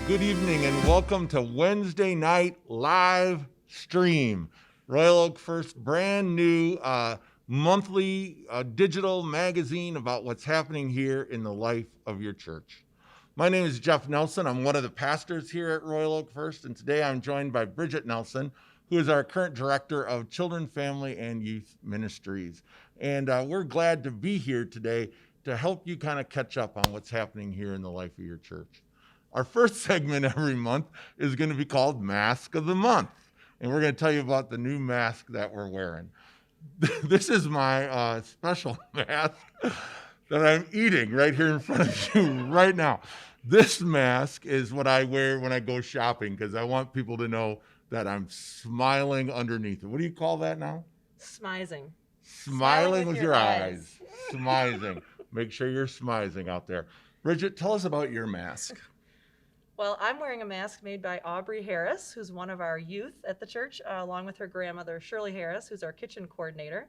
Good evening and welcome to Wednesday night live stream. Royal Oak First brand new monthly digital magazine about what's happening here in the life of your church. My name is Jeff Nelson. I'm one of the pastors here at Royal Oak First, and today I'm joined by Bridget Nelson, who is our current director of Children, Family, and Youth Ministries. And we're glad to be here today to help you kind of catch up on what's happening here in the life of your church. Our first segment every month is going to be called Mask of the Month. And we're going to tell you about the new mask that we're wearing. This is my special mask that I'm eating right here in front of you right now. This mask is what I wear when I go shopping because I want people to know that I'm smiling underneath it. What do you call that now? Smizing. Smiling with your eyes. Smizing. Make sure you're smizing out there. Bridget, tell us about your mask. Well, I'm wearing a mask made by Aubrey Harris, who's one of our youth at the church, along with her grandmother, Shirley Harris, who's our kitchen coordinator.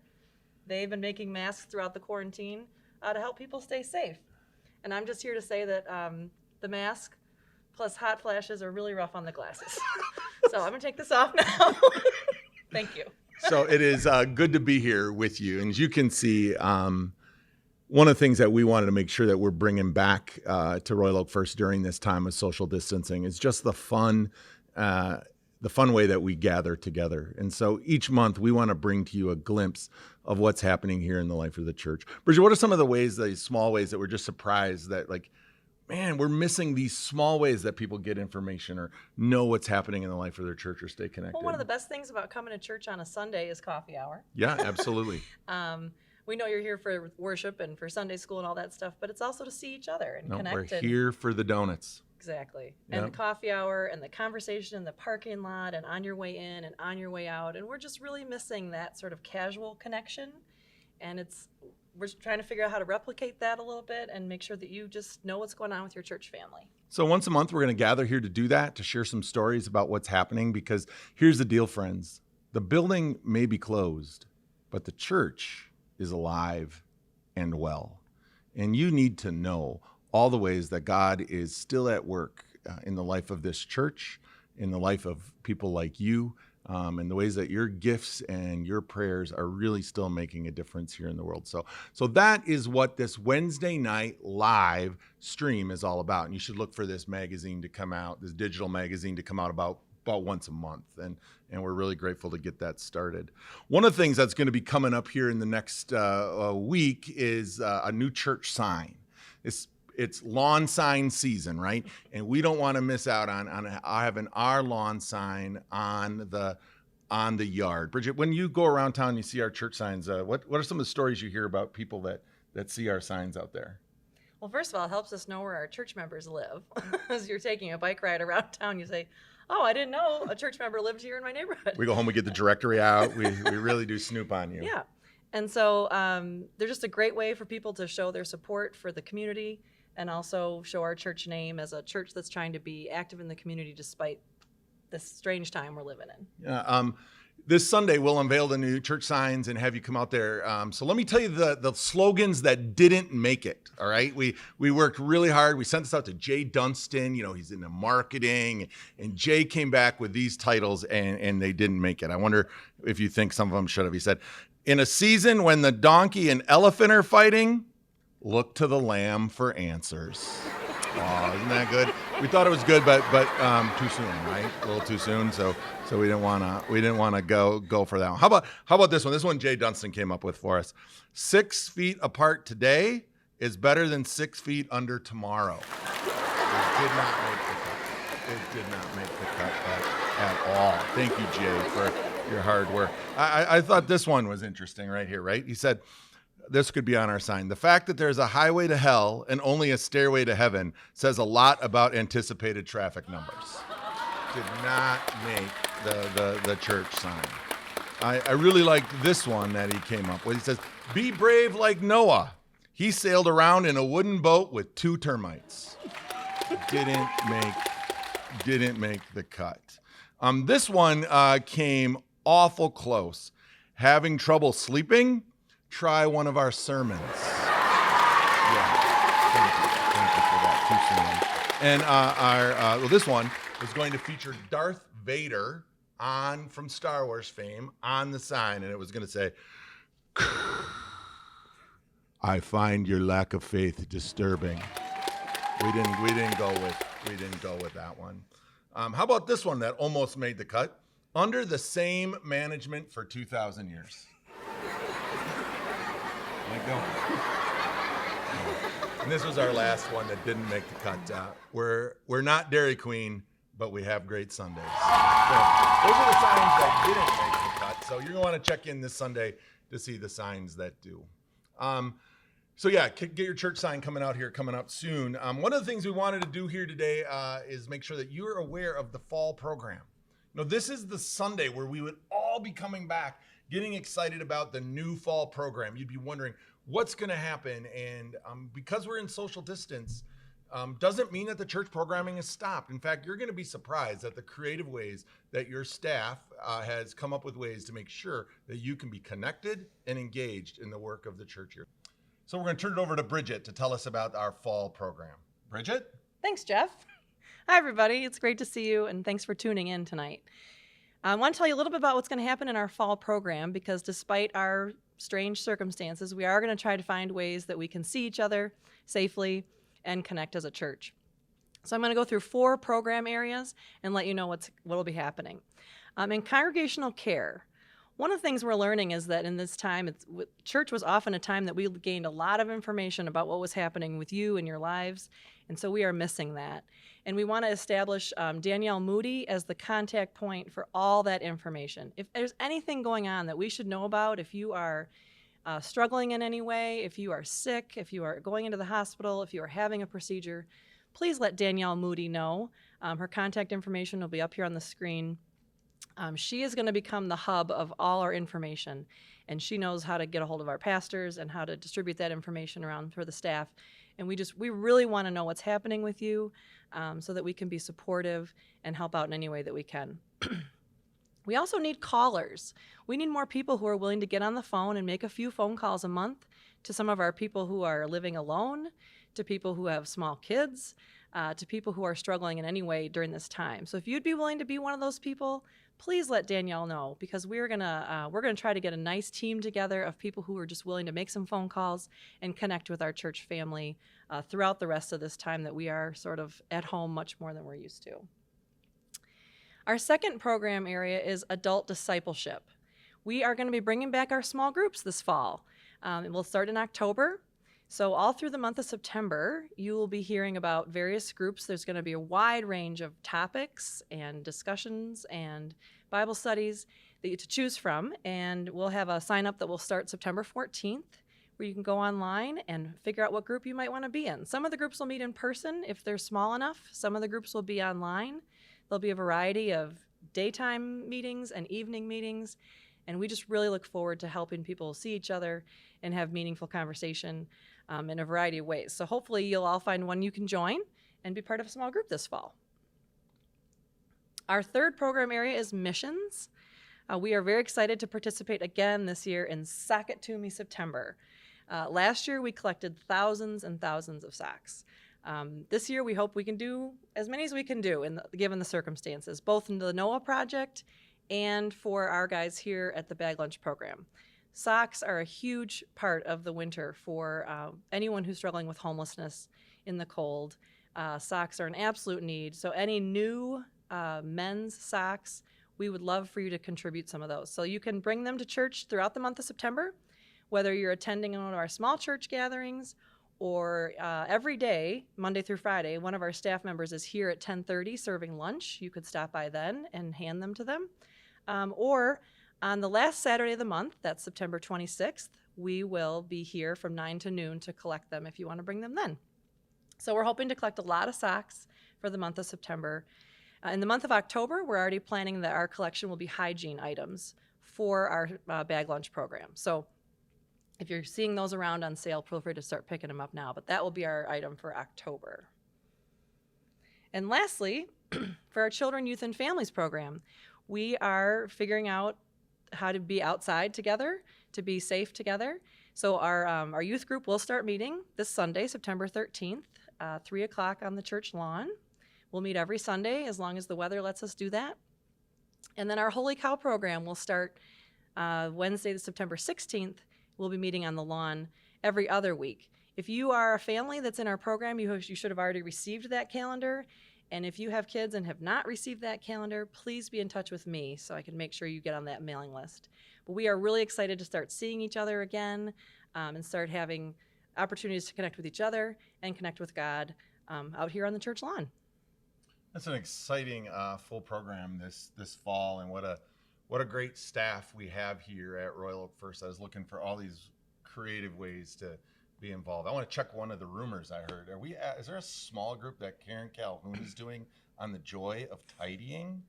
They've been making masks throughout the quarantine to help people stay safe. And I'm just here to say that the mask plus hot flashes are really rough on the glasses. So I'm going to take this off now. Thank you. So it is good to be here with you. And as you can see, one of the things that we wanted to make sure that we're bringing back to Royal Oak First during this time of social distancing is just the fun way that we gather together. And so each month we want to bring to you a glimpse of what's happening here in the life of the church. Bridget, what are some of the ways, these small ways that we're just surprised that man, we're missing these small ways that people get information or know what's happening in the life of their church or stay connected? Well, one of the best things about coming to church on a Sunday is coffee hour. Yeah, absolutely. We know you're here for worship and for Sunday school and all that stuff, but it's also to see each other and connect. We're here for the donuts. Exactly. Yep. And the coffee hour and the conversation in the parking lot and on your way in and on your way out. And we're just really missing that sort of casual connection. And we're trying to figure out how to replicate that a little bit and make sure that you just know what's going on with your church family. So once a month, we're going to gather here to do that, to share some stories about what's happening, because here's the deal, friends. The building may be closed, but the church is alive and well. And you need to know all the ways that God is still at work in the life of this church, in the life of people like you, and the ways that your gifts and your prayers are really still making a difference here in the world. So that is what this Wednesday night live stream is all about. And you should look for this magazine to come out, this digital magazine to come out about once a month. And we're really grateful to get that started. One of the things that's going to be coming up here in the next week is a new church sign. It's lawn sign season, right? And we don't want to miss out on having our lawn sign on the yard. Bridget, when you go around town and you see our church signs, what are some of the stories you hear about people that see our signs out there? Well, first of all, it helps us know where our church members live. As you're taking a bike ride around town, you say, oh, I didn't know a church member lived here in my neighborhood. We go home, we get the directory out. We really do snoop on you. Yeah. And so they're just a great way for people to show their support for the community and also show our church name as a church that's trying to be active in the community despite this strange time we're living in. Yeah, this Sunday, we'll unveil the new church signs and have you come out there. So let me tell you the slogans that didn't make it, all right? We worked really hard. We sent this out to Jay Dunstan. He's into marketing. And Jay came back with these titles, and they didn't make it. I wonder if you think some of them should have. He said, in a season when the donkey and elephant are fighting, look to the lamb for answers. Oh, isn't that good? We thought it was good, but too soon, right? A little too soon. So we didn't want to go for that one. How about this one? This one Jay Dunstan came up with for us. 6 feet apart today is better than 6 feet under tomorrow. It did not make the cut. It did not make the cut at all. Thank you, Jay, for your hard work. I thought this one was interesting right here, right? He said, this could be on our sign. The fact that there's a highway to hell and only a stairway to heaven says a lot about anticipated traffic numbers. Did not make the church sign. I really liked this one that he came up with. He says, be brave like Noah. He sailed around in a wooden boat with 2 termites. Didn't make the cut. This one came awful close. Having trouble sleeping? Try one of our sermons. Yeah, thank you for that. Too soon. And this one was going to feature Darth Vader from Star Wars fame on the sign, and it was going to say, "I find your lack of faith disturbing." We didn't go with that one. How about this one that almost made the cut? Under the same management for 2,000 years. There you go. And this was our last one that didn't make the cut. We're not Dairy Queen, but we have great Sundays. So those are the signs that didn't make the cut. So you're going to want to check in this Sunday to see the signs that do. So yeah, get your church sign coming up soon. One of the things we wanted to do here today is make sure that you're aware of the fall program. This is the Sunday where we would all be coming back, getting excited about the new fall program. You'd be wondering what's going to happen. And because we're in social distance, doesn't mean that the church programming is stopped. In fact, you're going to be surprised at the creative ways that your staff has come up with ways to make sure that you can be connected and engaged in the work of the church here. So we're going to turn it over to Bridget to tell us about our fall program. Bridget? Thanks, Jeff. Hi, everybody. It's great to see you, and thanks for tuning in tonight. I want to tell you a little bit about what's going to happen in our fall program, because despite our strange circumstances, we are going to try to find ways that we can see each other safely and connect as a church. So I'm going to go through 4 program areas and let you know what will be happening. In congregational care, one of the things we're learning is that in this time, church was often a time that we gained a lot of information about what was happening with you and your lives, and so we are missing that. And we want to establish Danielle Moody as the contact point for all that information. If there's anything going on that we should know about, if you are struggling in any way, if you are sick, if you are going into the hospital, if you are having a procedure, please let Danielle Moody know. Her contact information will be up here on the screen. She is going to become the hub of all our information, and she knows how to get a hold of our pastors and how to distribute that information around for the staff. And we really want to know what's happening with you so that we can be supportive and help out in any way that we can. We also need callers. We need more people who are willing to get on the phone and make a few phone calls a month to some of our people who are living alone, to people who have small kids, to people who are struggling in any way during this time. So if you'd be willing to be one of those people, please let Danielle know, because we're gonna try to get a nice team together of people who are just willing to make some phone calls and connect with our church family throughout the rest of this time that we are sort of at home much more than we're used to. Our second program area is adult discipleship. We are going to be bringing back our small groups this fall. It will start in October. So all through the month of September, you will be hearing about various groups. There's going to be a wide range of topics and discussions and Bible studies that you to choose from. And we'll have a sign up that will start September 14th, where you can go online and figure out what group you might want to be in. Some of the groups will meet in person if they're small enough. Some of the groups will be online. There'll be a variety of daytime meetings and evening meetings. And we just really look forward to helping people see each other and have meaningful conversation in a variety of ways. So hopefully you'll all find one you can join and be part of a small group this fall. Our third program area is missions. We are very excited to participate again this year in Sock It To Me September. Last year we collected thousands and thousands of socks. This year we hope we can do as many as we can do given the circumstances, both in the Noah Project and for our guys here at the Bag Lunch program. Socks are a huge part of the winter for anyone who's struggling with homelessness in the cold. Socks are an absolute need. So any new men's socks, we would love for you to contribute some of those. So you can bring them to church throughout the month of September, whether you're attending one of our small church gatherings or every day, Monday through Friday, one of our staff members is here at 10:30 serving lunch. You could stop by then and hand them to them. Or on the last Saturday of the month, that's September 26th, we will be here from 9 to noon to collect them if you want to bring them then. So we're hoping to collect a lot of socks for the month of September. In the month of October, we're already planning that our collection will be hygiene items for our Bag Lunch program. So if you're seeing those around on sale, feel free to start picking them up now, but that will be our item for October. And lastly, for our Children, Youth, and Families program, we are figuring out how to be outside together, to be safe together. So our youth group will start meeting this Sunday, September 13th, 3 o'clock on the church lawn. We'll meet every Sunday as long as the weather lets us do that. And then our Holy Cow program will start Wednesday, September 16th. We'll be meeting on the lawn every other week. If you are a family that's in our program, you should have already received that calendar. And if you have kids and have not received that calendar, please be in touch with me so I can make sure you get on that mailing list. But we are really excited to start seeing each other again and start having opportunities to connect with each other and connect with God out here on the church lawn. That's an exciting full program this fall, and what a great staff we have here at Royal Oak First. I was looking for all these creative ways to be involved. I want to check one of the rumors I heard. Is there a small group that Karen Calhoun is doing on the joy of tidying?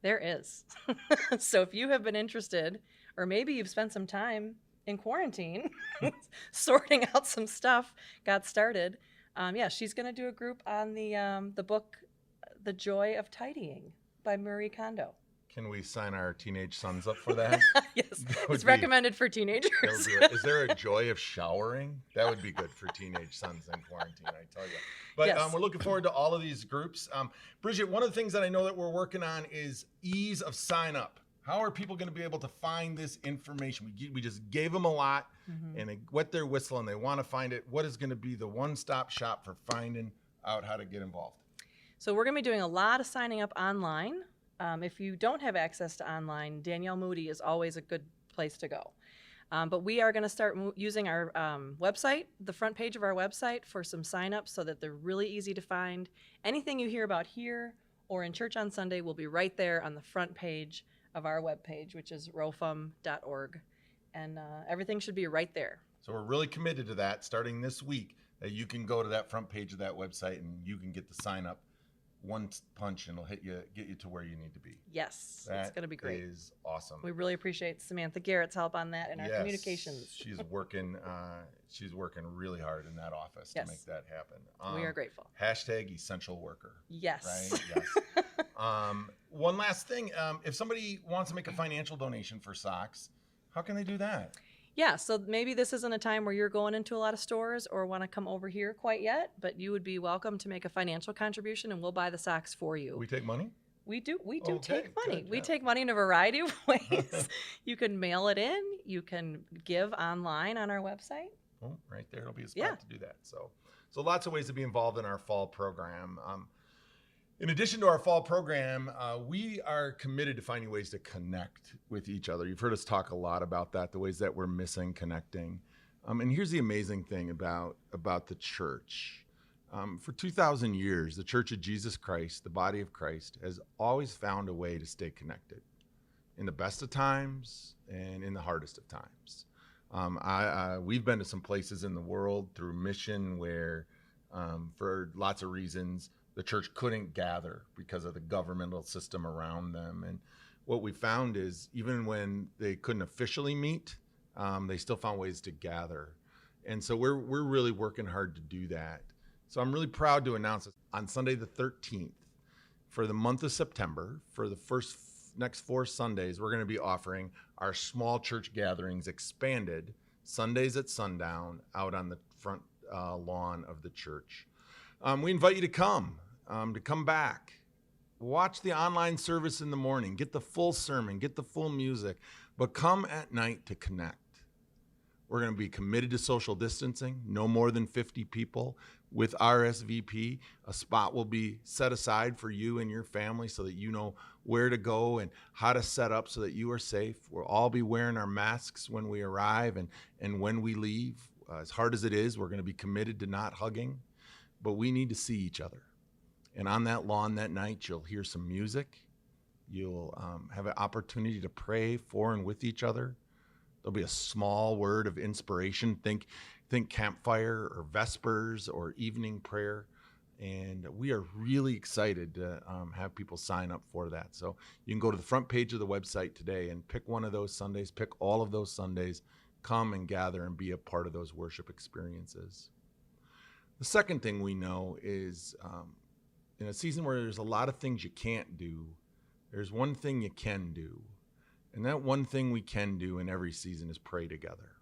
There is. So if you have been interested, or maybe you've spent some time in quarantine sorting out some stuff, got started, she's going to do a group on the book The Joy of Tidying by Marie Kondo. Can we sign our teenage sons up for that? Yes, it's recommended for teenagers. Is there a joy of showering? That would be good for teenage sons in quarantine, I tell you. But Yes. We're looking forward to all of these groups. Bridget, one of the things that I know that we're working on is ease of sign up. How are people going to be able to find this information? We just gave them a lot, and they wet their whistle and they want to find it. What is going to be the one-stop shop for finding out how to get involved? So we're going to be doing a lot of signing up online. If you don't have access to online, Danielle Moody is always a good place to go. But we are going to start using our website, the front page of our website, for some signups so that they're really easy to find. Anything you hear about here or in Church on Sunday will be right there on the front page of our webpage, which is rofum.org. And everything should be right there. So we're really committed to that starting this week, that you can go to that front page of that website and you can get the sign up one punch and it'll get you to where you need to be. Yes, it's going to be great. That is awesome. We really appreciate Samantha Garrett's help on that and our communications. She's working really hard in that office to make that happen. We are grateful. Hashtag essential worker. Yes. Right? Yes. One last thing. If somebody wants to make a financial donation for socks, how can they do that? Yeah, so maybe this isn't a time where you're going into a lot of stores or want to come over here quite yet, but you would be welcome to make a financial contribution and we'll buy the socks for you. We take money? We do Okay, take money. good, We yeah. take money in a variety of ways. You can mail it in, you can give online on our website. Oh, right there. It'll be a spot to do that. So lots of ways to be involved in our fall program. In addition to our fall program, we are committed to finding ways to connect with each other. You've heard us talk a lot about that, the ways that we're missing connecting. And here's the amazing thing about the church. For 2,000 years, the Church of Jesus Christ, the body of Christ, has always found a way to stay connected in the best of times and in the hardest of times. We've been to some places in the world through mission where, for lots of reasons, the church couldn't gather because of the governmental system around them. And what we found is even when they couldn't officially meet, they still found ways to gather. And so we're really working hard to do that. So I'm really proud to announce on Sunday the 13th, for the month of September, for the next 4 Sundays, we're going to be offering our small church gatherings expanded Sundays at sundown out on the front lawn of the church. We invite you to come back. Watch the online service in the morning, get the full sermon, get the full music, but come at night to connect. We're going to be committed to social distancing, no more than 50 people. With RSVP, a spot will be set aside for you and your family so that you know where to go and how to set up so that you are safe. We'll all be wearing our masks when we arrive and when we leave. As hard as it is, we're going to be committed to not hugging, but we need to see each other. And on that lawn that night, you'll hear some music. You'll have an opportunity to pray for and with each other. There'll be a small word of inspiration. Think campfire or vespers or evening prayer. And we are really excited to have people sign up for that. So you can go to the front page of the website today and pick one of those Sundays, pick all of those Sundays, come and gather and be a part of those worship experiences. The second thing we know is in a season where there's a lot of things you can't do, there's one thing you can do. And that one thing we can do in every season is pray together.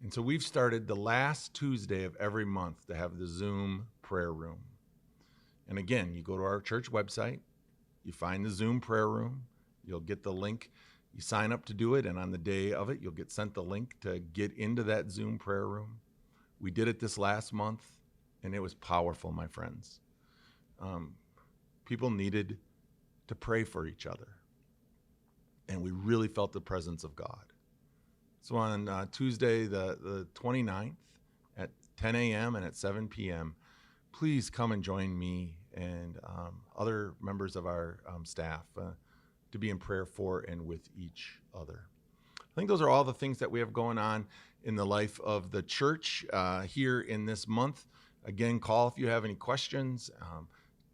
And so we've started the last Tuesday of every month to have the Zoom prayer room. And again, you go to our church website, you find the Zoom prayer room, you'll get the link, you sign up to do it, and on the day of it, you'll get sent the link to get into that Zoom prayer room. We did it this last month, and it was powerful, my friends. People needed to pray for each other, and we really felt the presence of God. So on Tuesday, the 29th at 10 a.m. and at 7 p.m., please come and join me and other members of our staff to be in prayer for and with each other. I think those are all the things that we have going on in the life of the church here in this month. Again, call if you have any questions,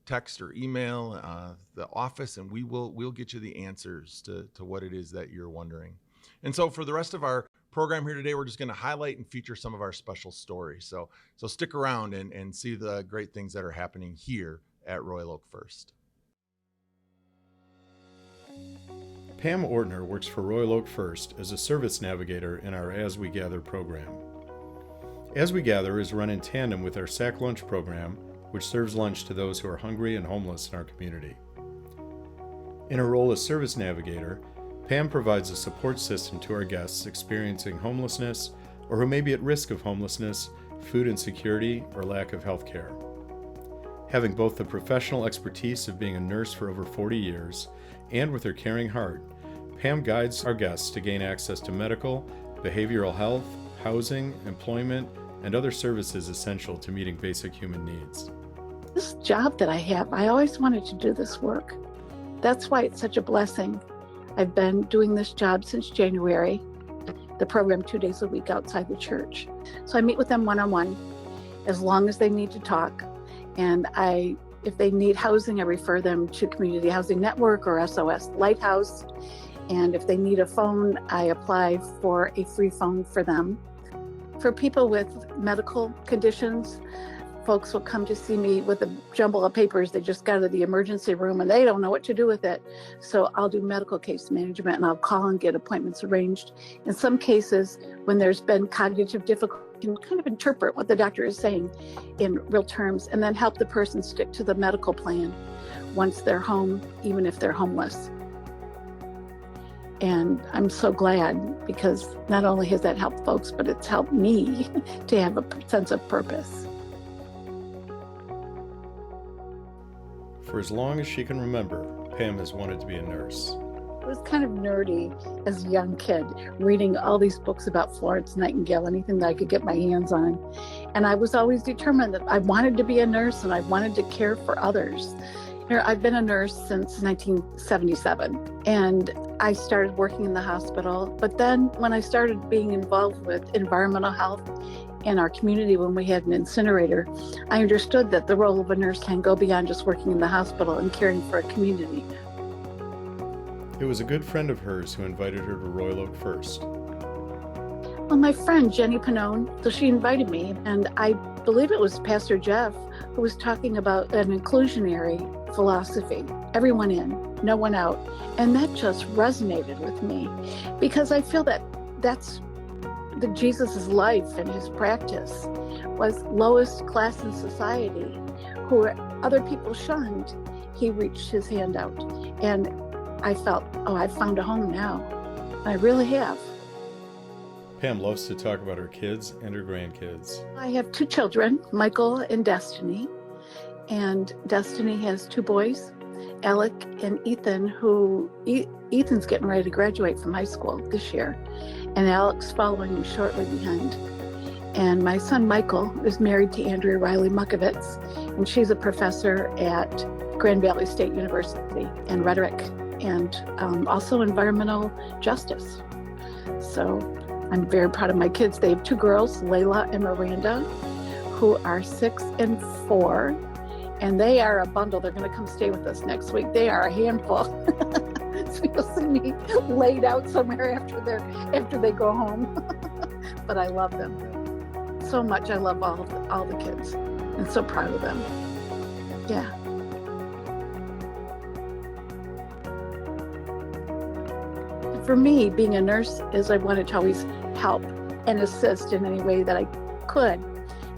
text or email the office, and we'll get you the answers to what it is that you're wondering. And so for the rest of our program here today, we're just going to highlight and feature some of our special stories. So stick around and see the great things that are happening here at Royal Oak First. Pam Ortner works for Royal Oak First as a service navigator in our As We Gather program. As We Gather is run in tandem with our Sack Lunch program, which serves lunch to those who are hungry and homeless in our community. In her role as service navigator, Pam provides a support system to our guests experiencing homelessness or who may be at risk of homelessness, food insecurity, or lack of health care. Having both the professional expertise of being a nurse for over 40 years and with her caring heart, Pam guides our guests to gain access to medical, behavioral health, housing, employment, and other services essential to meeting basic human needs. This job that I have, I always wanted to do this work. That's why it's such a blessing. I've been doing this job since January, the program 2 days a week outside the church. So I meet with them one-on-one as long as they need to talk. And if they need housing, I refer them to Community Housing Network or SOS Lighthouse. And if they need a phone, I apply for a free phone for them. For people with medical conditions, folks will come to see me with a jumble of papers they just got out of the emergency room and they don't know what to do with it. So I'll do medical case management and I'll call and get appointments arranged. In some cases, when there's been cognitive difficulty, I can kind of interpret what the doctor is saying in real terms and then help the person stick to the medical plan once they're home, even if they're homeless. And I'm so glad because not only has that helped folks, but it's helped me to have a sense of purpose. For as long as she can remember, Pam has wanted to be a nurse. I was kind of nerdy as a young kid, reading all these books about Florence Nightingale, anything that I could get my hands on. And I was always determined that I wanted to be a nurse and I wanted to care for others. I've been a nurse since 1977, and I started working in the hospital. But then when I started being involved with environmental health in our community when we had an incinerator, I understood that the role of a nurse can go beyond just working in the hospital and caring for a community. It was a good friend of hers who invited her to Royal Oak First. Well, my friend Jenny Panone, so she invited me, and I believe it was Pastor Jeff who was talking about an inclusionary philosophy. Everyone in, no one out. And that just resonated with me because I feel that that's Jesus' life and his practice was lowest class in society, who other people shunned. He reached his hand out. And I felt, I found a home now. I really have. Pam loves to talk about her kids and her grandkids. I have 2 children, Michael and Destiny. And Destiny has 2 boys, Alec and Ethan, who Ethan's getting ready to graduate from high school this year. And Alec's following shortly behind. And my son Michael is married to Andrea Riley Mukovitz, and she's a professor at Grand Valley State University in rhetoric and also environmental justice. So I'm very proud of my kids. They have 2 girls, Layla and Miranda, who are 6 and 4, and they are a bundle. They're going to come stay with us next week. They are a handful. So you'll see me laid out somewhere after they go home. But I love them so much. I love all the kids and so proud of them. Yeah. For me, being a nurse is I wanted to always help and assist in any way that I could.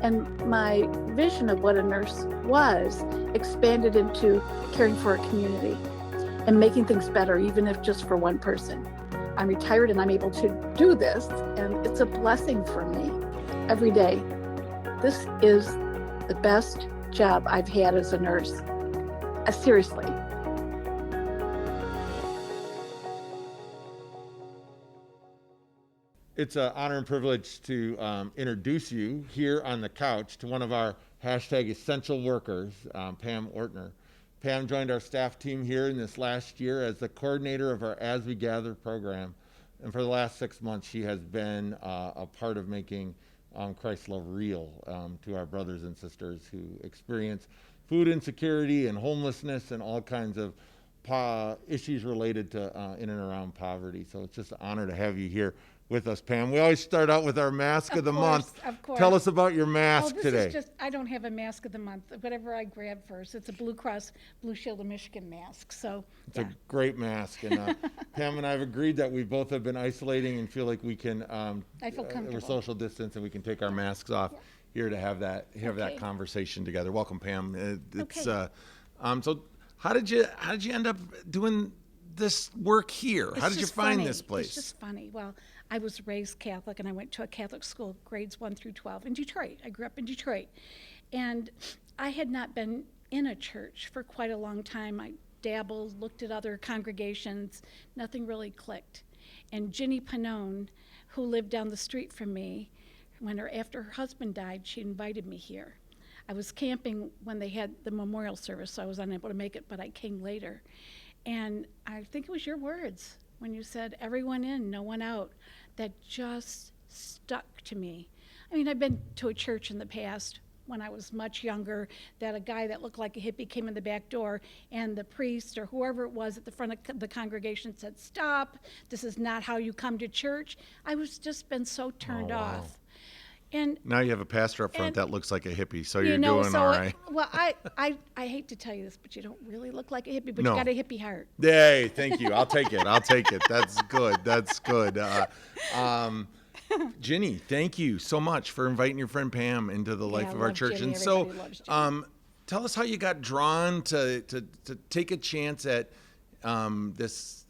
And my vision of what a nurse was expanded into caring for a community and making things better, even if just for one person. I'm retired and I'm able to do this, and it's a blessing for me every day. This is the best job I've had as a nurse. Seriously. It's an honor and privilege to introduce you here on the couch to one of our hashtag essential workers, Pam Ortner. Pam joined our staff team here in this last year as the coordinator of our As We Gather program. And for the last 6 months, she has been a part of making Christ's love real to our brothers and sisters who experience food insecurity and homelessness and all kinds of issues related to in and around poverty. So it's just an honor to have you here with us, Pam. We always start out with our mask of the month. Of course. Tell us about your mask this today. is just, I don't have a mask of the month, whatever I grab first. It's a Blue Cross Blue Shield of Michigan mask, so, It's yeah. a great mask, and Pam and I have agreed that we both have been isolating and feel like we can. I feel We're comfortable. social distance, and we can take our masks off here to have that Okay. conversation together. Welcome, Pam. It's Okay. so how did you end up doing this work here? It's How did you just find funny. this place? It's just funny. Well, I was raised Catholic, and I went to a Catholic school, grades 1 through 12, in Detroit. I grew up in Detroit. And I had not been in a church for quite a long time. I dabbled, looked at other congregations. Nothing really clicked. And Ginny Panone, who lived down the street from me, after her husband died, she invited me here. I was camping when they had the memorial service, so I was unable to make it, but I came later. And I think it was your words when you said, everyone in, no one out, that just stuck to me. I mean, I've been to a church in the past when I was much younger, that a guy that looked like a hippie came in the back door, and the priest or whoever it was at the front of the congregation said, stop, this is not how you come to church. I was just been so turned off. And Now you have a pastor up front And- that looks like a hippie, so you're you know, doing so all right. well, I hate to tell you this, but you don't really look like a hippie, but No. you got a hippie heart. Yay, thank you. I'll take it. I'll take it. That's good. That's good. Ginny, thank you so much for inviting your friend Pam into the life I of our love church. Ginny. And so, Everybody loves Ginny. tell us how you got drawn to take a chance at this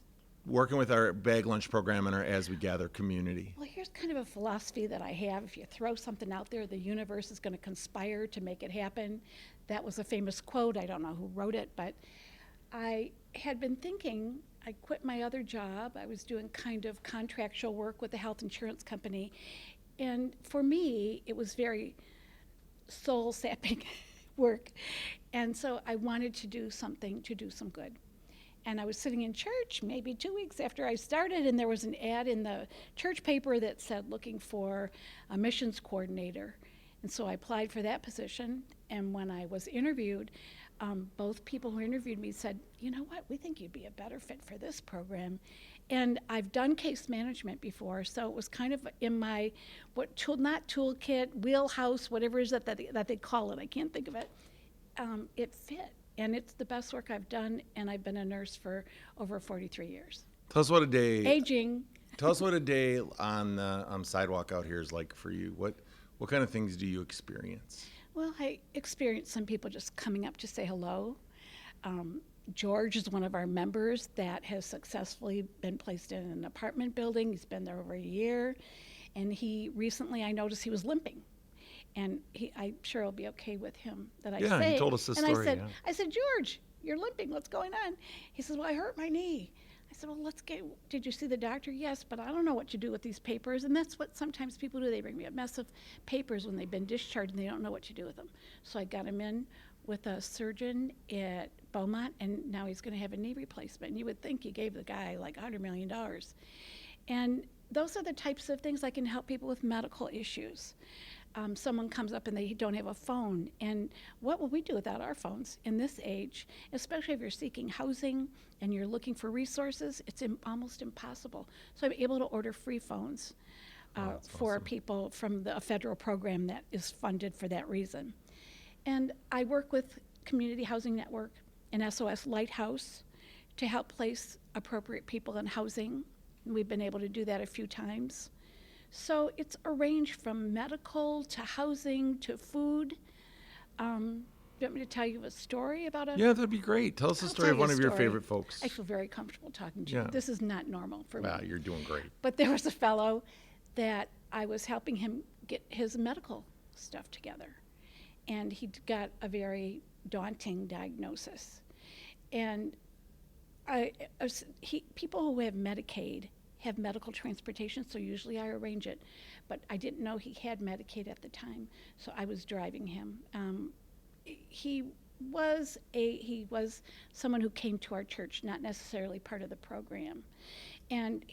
working with our bag lunch program and our As We Gather community. Well, here's kind of a philosophy that I have. If you throw something out there, the universe is going to conspire to make it happen. That was a famous quote. I don't know who wrote it, but I had been thinking, I quit my other job. I was doing kind of contractual work with a health insurance company. And for me, it was very soul-sapping work. And so I wanted to do something to do some good. And I was sitting in church maybe 2 weeks after I started, and there was an ad in the church paper that said looking for a missions coordinator. And so I applied for that position. And when I was interviewed, both people who interviewed me said, you know what, we think you'd be a better fit for this program. And I've done case management before, so it was kind of in my, not toolkit, wheelhouse, whatever it is that they call it, I can't think of it. It fit. And it's the best work I've done, and I've been a nurse for over 43 years. Tell us what a day. Aging. Tell us what a day on the sidewalk out here is like for you. What kind of things do you experience? Well, I experienced some people just coming up to say hello. George is one of our members that has successfully been placed in an apartment building. He's been there over a year. And he recently, I noticed he was limping. And I'm sure it'll be okay with him that I Yeah, say. he told us this and story, I said, George, you're limping. What's going on? He says, well, I hurt my knee. I said, well, did you see the doctor? Yes, but I don't know what to do with these papers. And that's what sometimes people do. They bring me a mess of papers when they've been discharged and they don't know what to do with them. So I got him in with a surgeon at Beaumont, and now he's going to have a knee replacement. And you would think you gave the guy like $100 million. And those are the types of things I can help people with medical issues. Someone comes up and they don't have a phone, and what will we do without our phones in this age, especially if you're seeking housing and you're looking for resources? It's almost impossible. So I'm able to order free phones for people from a federal program that is funded for that reason. And I work with Community Housing Network and SOS Lighthouse to help place appropriate people in housing. We've been able to do that a few times. So it's a range from medical to housing to food. Do you want me to tell you a story about a? Yeah, that'd be great. Tell us the I'll story tell of you one a of your story. favorite folks. I feel very comfortable talking to Yeah. you. This is not normal for me. Wow, you're doing great. But there was a fellow that I was helping him get his medical stuff together. And he got a very daunting diagnosis. And people who have Medicaid have medical transportation, so usually I arrange it. But I didn't know he had Medicaid at the time, so I was driving him. He was someone who came to our church, not necessarily part of the program. And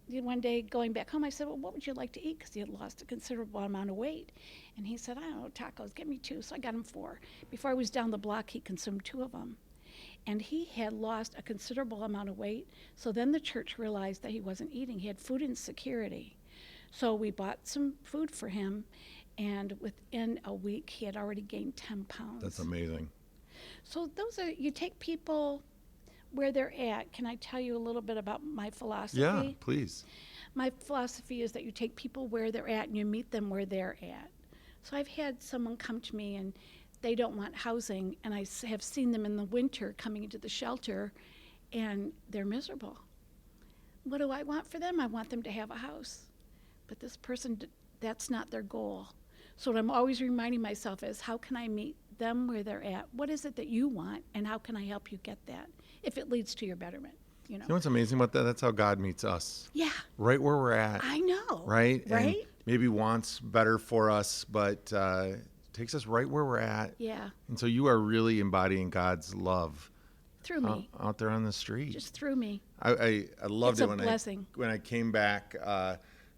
one day going back home, I said, well, what would you like to eat? Because he had lost a considerable amount of weight. And he said, I don't know, tacos, get me 2. So I got him 4. Before I was down the block, he consumed 2 of them. And he had lost a considerable amount of weight. So then the church realized that he wasn't eating. He had food insecurity. So we bought some food for him. And within a week, he had already gained 10 pounds. That's amazing. So you take people where they're at. Can I tell you a little bit about my philosophy? Yeah, please. My philosophy is that you take people where they're at and you meet them where they're at. So I've had someone come to me and they don't want housing, and I have seen them in the winter coming into the shelter and they're miserable. What do I want for them? I want them to have a house. But this person, that's not their goal. So what I'm always reminding myself is, how can I meet them where they're at? What is it that you want, and how can I help you get that if it leads to your betterment? You know what's amazing about that? That's how God meets us. Yeah. Right where we're at. I know. Right? Right? And maybe wants better for us, but takes us right where we're at. Yeah. And so you are really embodying God's love Through me. out there on the street. Just through me. I loved It's it a blessing. when I came back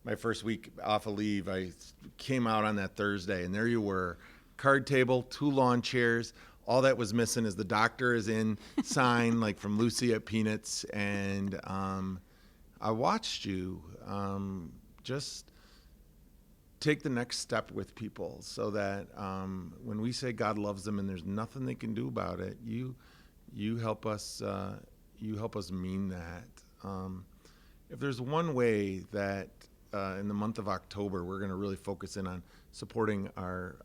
my first week off of leave. I came out on that Thursday, and there you were, card table, 2 lawn chairs. All that was missing is the doctor is in sign, like from Lucy at Peanuts. And I watched you just take the next step with people, so that when we say God loves them and there's nothing they can do about it, you help us mean that. If there's one way that in the month of October we're going to really focus in on supporting our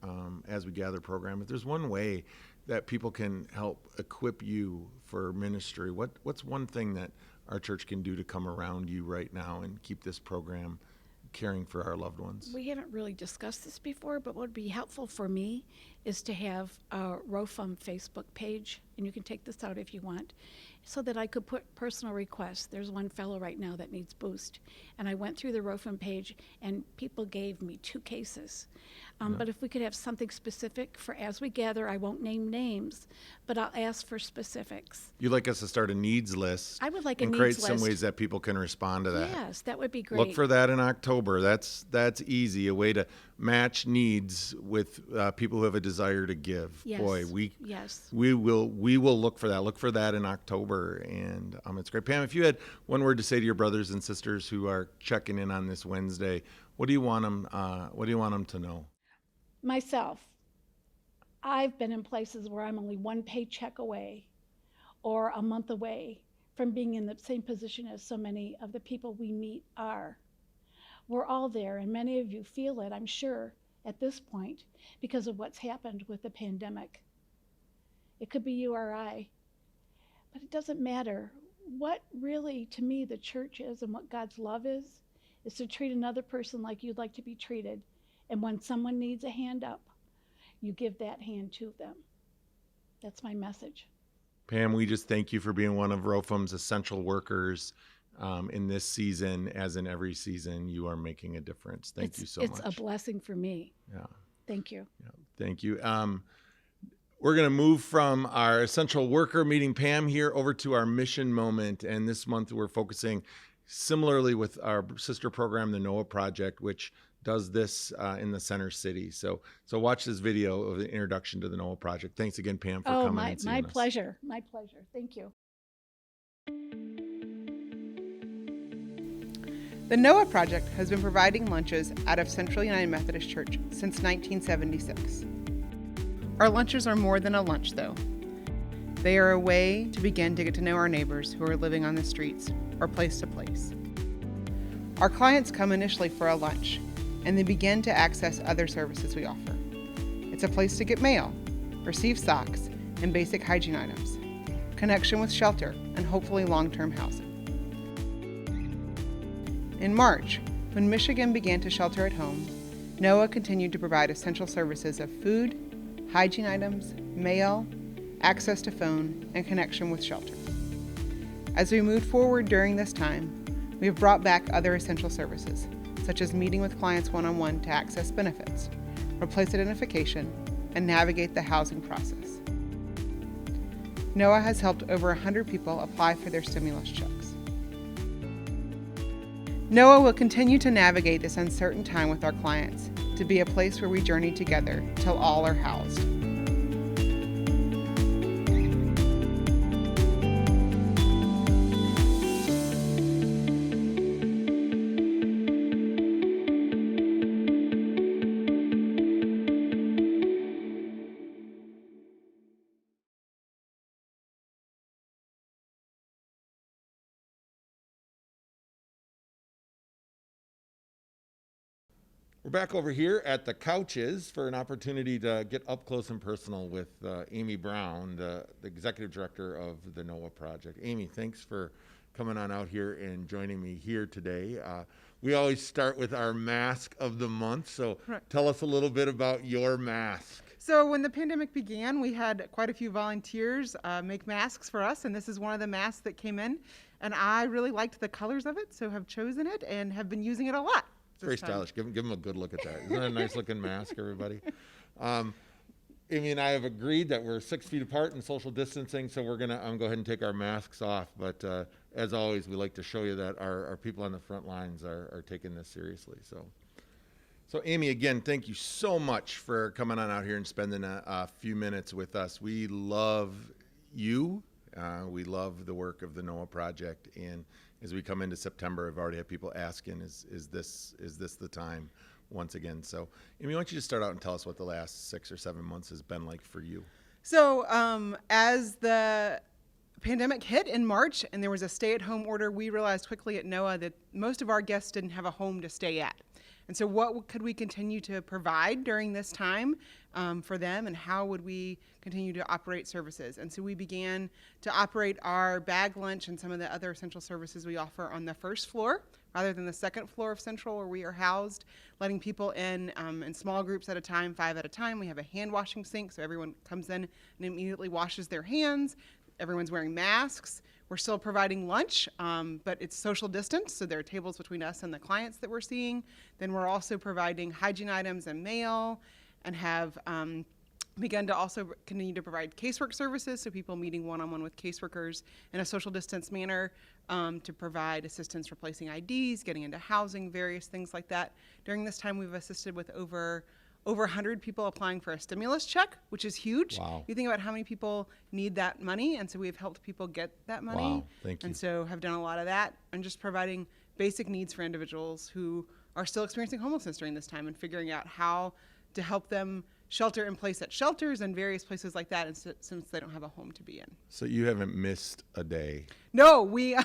As We Gather program, if there's one way that people can help equip you for ministry, what's one thing that our church can do to come around you right now and keep this program caring for our loved ones? We haven't really discussed this before, but what would be helpful for me is to have a ROFUM Facebook page, and you can take this out if you want, so that I could put personal requests. There's one fellow right now that needs Boost, and I went through the ROFUM page, and people gave me 2 cases. But if we could have something specific for As We Gather, I won't name names, but I'll ask for specifics. You'd like us to start a needs list? I would like a and needs create some list. ways that people can respond to that. Yes, that would be great. Look for that in October. That's easy. A way to match needs with people who have a desire to give. Yes. Boy, Yes. we will look for that. Look for that in October, and it's great. Pam, if you had one word to say to your brothers and sisters who are checking in on this Wednesday, what do you want them? What do you want them to know? Myself, I've been in places where I'm only 1 paycheck away or a month away from being in the same position as so many of the people we meet are. We're all there, and many of you feel it, I'm sure, at this point because of what's happened with the pandemic. It could be you or I, but it doesn't matter. What really, to me, the church is and what God's love is to treat another person like you'd like to be treated. And when someone needs a hand up, you give that hand to them. That's my message. Pam, we just thank you for being one of ROFUM's essential workers in this season, as in every season. You are making a difference. Thank you so much. It's a blessing for me. Yeah. Thank you. Yeah, thank you. We're going to move from our essential worker meeting Pam here over to our mission moment. And this month we're focusing similarly with our sister program, the Noah Project, which does this in the center city. So watch this video of the introduction to the Noah Project. Thanks again, Pam, for coming and seeing my us. pleasure. My pleasure. Thank you. The Noah Project has been providing lunches out of Central United Methodist Church since 1976. Our lunches are more than a lunch, though. They are a way to begin to get to know our neighbors who are living on the streets or place to place. Our clients come initially for a lunch, and they begin to access other services we offer. It's a place to get mail, receive socks, and basic hygiene items, connection with shelter, and hopefully long-term housing. In March, when Michigan began to shelter at home, NOAA continued to provide essential services of food, hygiene items, mail, access to phone, and connection with shelter. As we moved forward during this time, we have brought back other essential services, such as meeting with clients one-on-one to access benefits, replace identification, and navigate the housing process. NOAA has helped over 100 people apply for their stimulus checks. NOAA will continue to navigate this uncertain time with our clients to be a place where we journey together till all are housed. We're back over here at the couches for an opportunity to get up close and personal with Amy Brown, the executive director of the NOAA project. Amy, thanks for coming on out here and joining me here today. We always start with our mask of the month, so tell us a little bit about your mask. So when the pandemic began, we had quite a few volunteers make masks for us, and this is one of the masks that came in, and I really liked the colors of it, so have chosen it and have been using it a lot. Very stylish. Give them a good look at that. Isn't that a nice looking mask, everybody? Amy and I have agreed that we're 6 feet apart and social distancing, so I'm gonna go ahead and take our masks off. But as always, we like to show you that our people on the front lines are taking this seriously. So Amy, again, thank you so much for coming on out here and spending a few minutes with us. We love you. We love the work of the NOAA project, and as we come into September, I've already had people asking, is this the time once again? So, Amy, why don't you just start out and tell us what the last 6 or 7 months has been like for you? So as the pandemic hit in March and there was a stay-at-home order, we realized quickly at NOAA that most of our guests didn't have a home to stay at. And so what could we continue to provide during this time for them, and how would we continue to operate services? And so we began to operate our bag lunch and some of the other essential services we offer on the first floor rather than the second floor of Central, where we are housed, letting people in small groups at a time, 5 at a time. We have a hand washing sink, so everyone comes in and immediately washes their hands. Everyone's wearing masks. We're still providing lunch, but it's social distance, so there are tables between us and the clients that we're seeing. Then we're also providing hygiene items and mail, and have begun to also continue to provide casework services, so people meeting one-on-one with caseworkers in a social distance manner to provide assistance replacing IDs, getting into housing, various things like that. During this time, we've assisted with over 100 people applying for a stimulus check, which is huge. Wow. You think about how many people need that money, and so we've helped people get that money. Wow, thank you. And so have done a lot of that, and just providing basic needs for individuals who are still experiencing homelessness during this time, and figuring out how to help them shelter in place at shelters and various places like that, since they don't have a home to be in. So you haven't missed a day. No, we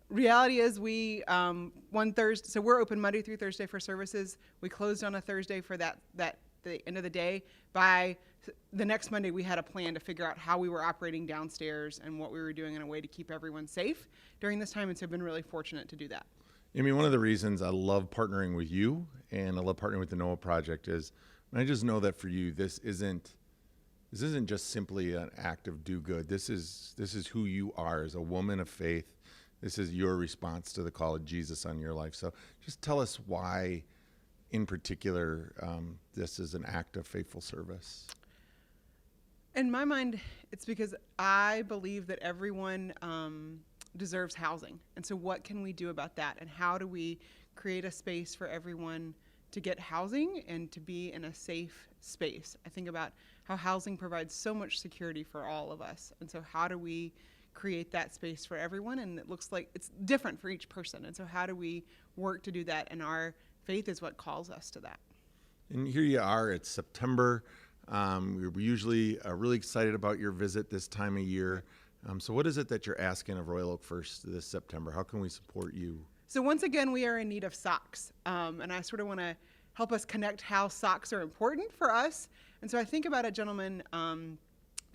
reality is we one Thursday, so we're open Monday through Thursday for services. We closed on a Thursday for the end of the day. By the next Monday, we had a plan to figure out how we were operating downstairs and what we were doing in a way to keep everyone safe during this time, and so I've been really fortunate to do that. I mean, one of the reasons I love partnering with you and I love partnering with the NOAA project is, I just know that for you, this isn't just simply an act of do good. This is who you are as a woman of faith. This is your response to the call of Jesus on your life. So just tell us why, in particular, this is an act of faithful service. In my mind, it's because I believe that everyone deserves housing. And so what can we do about that? And how do we create a space for everyone to get housing and to be in a safe space? I think about how housing provides so much security for all of us. And so how do we create that space for everyone? And it looks like it's different for each person. And so how do we work to do that? And our faith is what calls us to that. And here you are, it's September. We're usually really excited about your visit this time of year. So what is it that you're asking of Royal Oak First this September? How can we support you? So once again, we are in need of socks. And I sort of want to help us connect how socks are important for us. And so I think about a gentleman,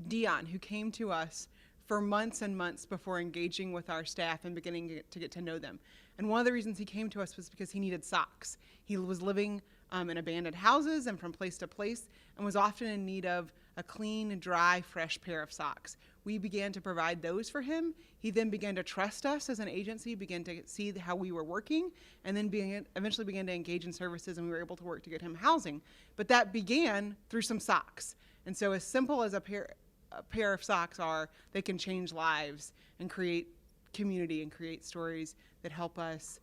Dion, who came to us for months and months before engaging with our staff and beginning to get to know them. And one of the reasons he came to us was because he needed socks. He was living in abandoned houses and from place to place and was often in need of a clean, dry, fresh pair of socks. We began to provide those for him. He then began to trust us as an agency, began to see how we were working, and then eventually began to engage in services, and we were able to work to get him housing. But that began through some socks. And so as simple as a pair of socks are, they can change lives and create community and create stories that help us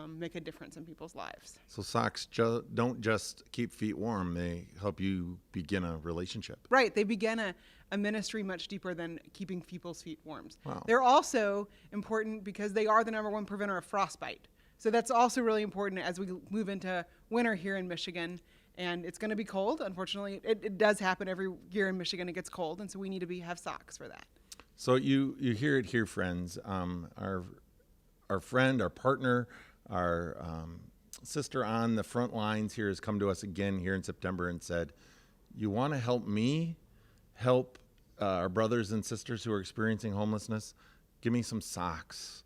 make a difference in people's lives. So socks don't just keep feet warm, they help you begin a relationship. Right, they begin a ministry much deeper than keeping people's feet warm. Wow. They're also important because they are the #1 preventer of frostbite. So that's also really important as we move into winter here in Michigan. And it's going to be cold, unfortunately. It does happen every year in Michigan, it gets cold, and so we need to have socks for that. So you hear it here, friends. Our friend, our partner, our sister on the front lines here has come to us again here in September and said, you want to help me help our brothers and sisters who are experiencing homelessness? Give me some socks.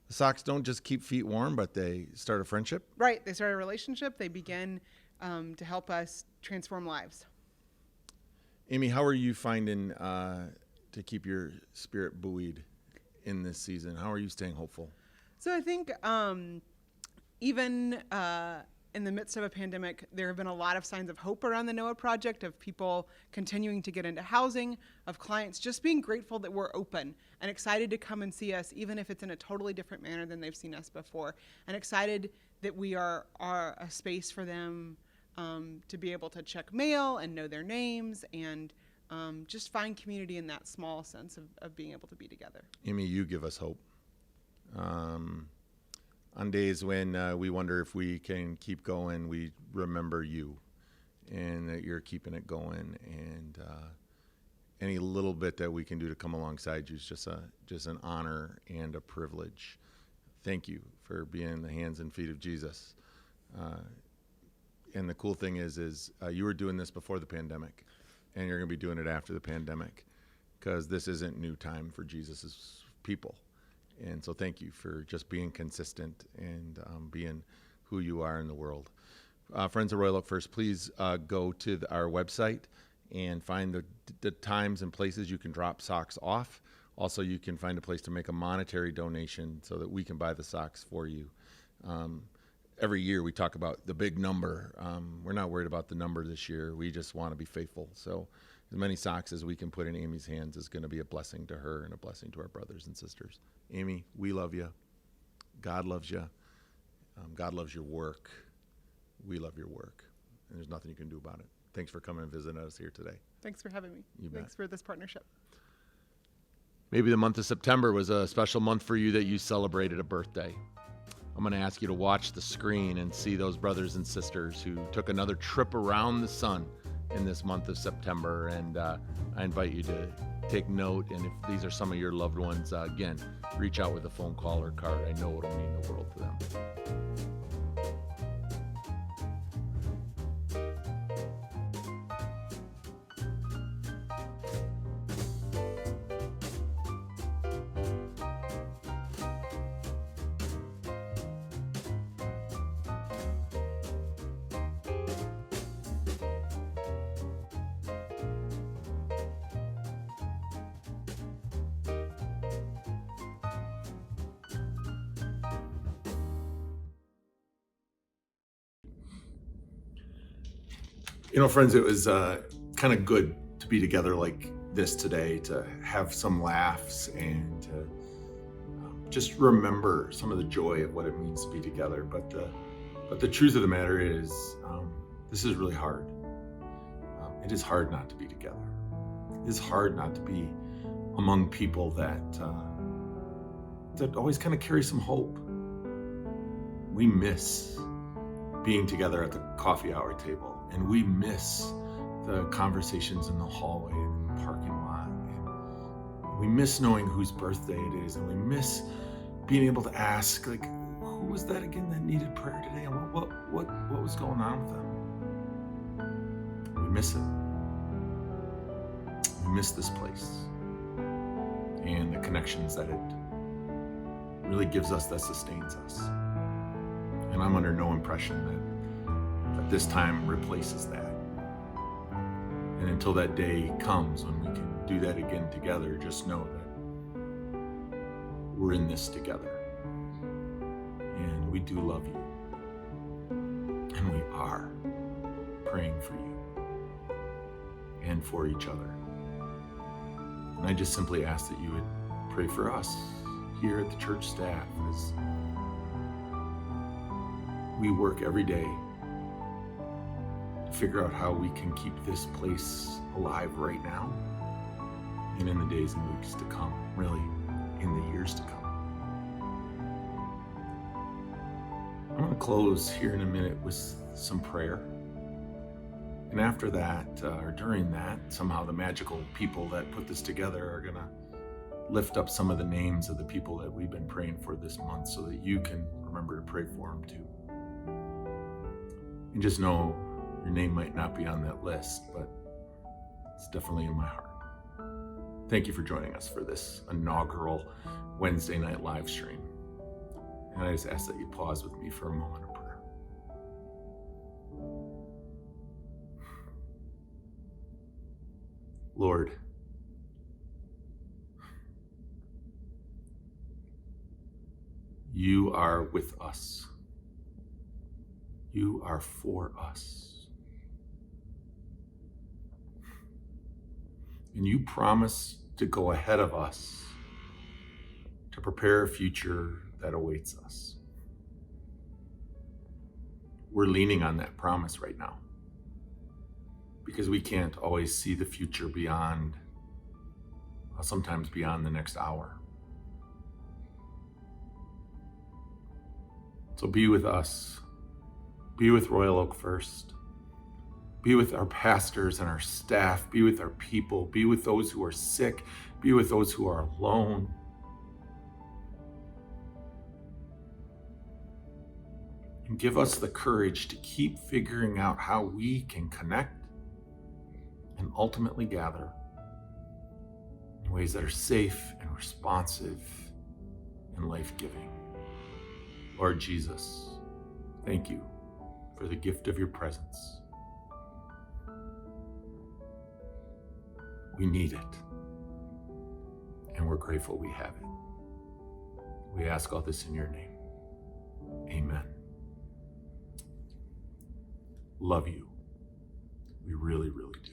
The socks don't just keep feet warm, but they start a friendship. Right, they start a relationship. They begin to help us transform lives. Amy, how are you finding to keep your spirit buoyed in this season? How are you staying hopeful? So I think even in the midst of a pandemic, there have been a lot of signs of hope around the Noah Project, of people continuing to get into housing, of clients just being grateful that we're open and excited to come and see us, even if it's in a totally different manner than they've seen us before, and excited that we are a space for them to be able to check mail and know their names and just find community in that small sense of being able to be together. Amy, you give us hope. On days when we wonder if we can keep going, we remember you and that you're keeping it going. And any little bit that we can do to come alongside you is just an honor and a privilege. Thank you for being the hands and feet of Jesus. And the cool thing is you were doing this before the pandemic, and you're going to be doing it after the pandemic, because this isn't new time for Jesus's people. And so thank you for just being consistent and being who you are in the world. Friends of Royal Oak First, please go to our website and find the times and places you can drop socks off. Also, you can find a place to make a monetary donation so that we can buy the socks for you. Every year we talk about the big number. We're not worried about the number this year. We just want to be faithful. So as many socks as we can put in Amy's hands is going to be a blessing to her and a blessing to our brothers and sisters. Amy, we love you. God loves you. God loves your work. We love your work. And there's nothing you can do about it. Thanks for coming and visiting us here today. Thanks for having me. You bet. Thanks for this partnership. Maybe the month of September was a special month for you that you celebrated a birthday. I'm going to ask you to watch the screen and see those brothers and sisters who took another trip around the sun in this month of September. And I invite you to take note. And if these are some of your loved ones, again, reach out with a phone call or card. I know it'll mean the world to them. You know, friends, it was kind of good to be together like this today, to have some laughs and to just remember some of the joy of what it means to be together. But the truth of the matter is, this is really hard. It is hard not to be together. It is hard not to be among people that always kind of carry some hope. We miss being together at the coffee hour table. And we miss the conversations in the hallway and the parking lot. And we miss knowing whose birthday it is. And we miss being able to ask, like, who was that again that needed prayer today, and what was going on with them? We miss it. We miss this place and the connections that it really gives us, that sustains us. And I'm under no impression that this time replaces that. And until that day comes when we can do that again together, just know that we're in this together. And we do love you. And we are praying for you and for each other. And I just simply ask that you would pray for us here at the church staff as we work every day to figure out how we can keep this place alive right now and in the days and weeks to come, really in the years to come. I'm going to close here in a minute with some prayer. And after that, or during that, somehow the magical people that put this together are going to lift up some of the names of the people that we've been praying for this month so that you can remember to pray for them too. And just know your name might not be on that list, but it's definitely in my heart. Thank you for joining us for this inaugural Wednesday night live stream. And I just ask that you pause with me for a moment of prayer. Lord, you are with us. You are for us. And you promise to go ahead of us to prepare a future that awaits us. We're leaning on that promise right now because we can't always see the future beyond, sometimes beyond the next hour. So be with us. Be with Royal Oak First. Be with our pastors and our staff. Be with our people. Be with those who are sick. Be with those who are alone. And give us the courage to keep figuring out how we can connect and ultimately gather in ways that are safe and responsive and life-giving. Lord Jesus, thank you for the gift of your presence. We need it, and we're grateful we have it. We ask all this in your name. Amen. Love you. We really, really do.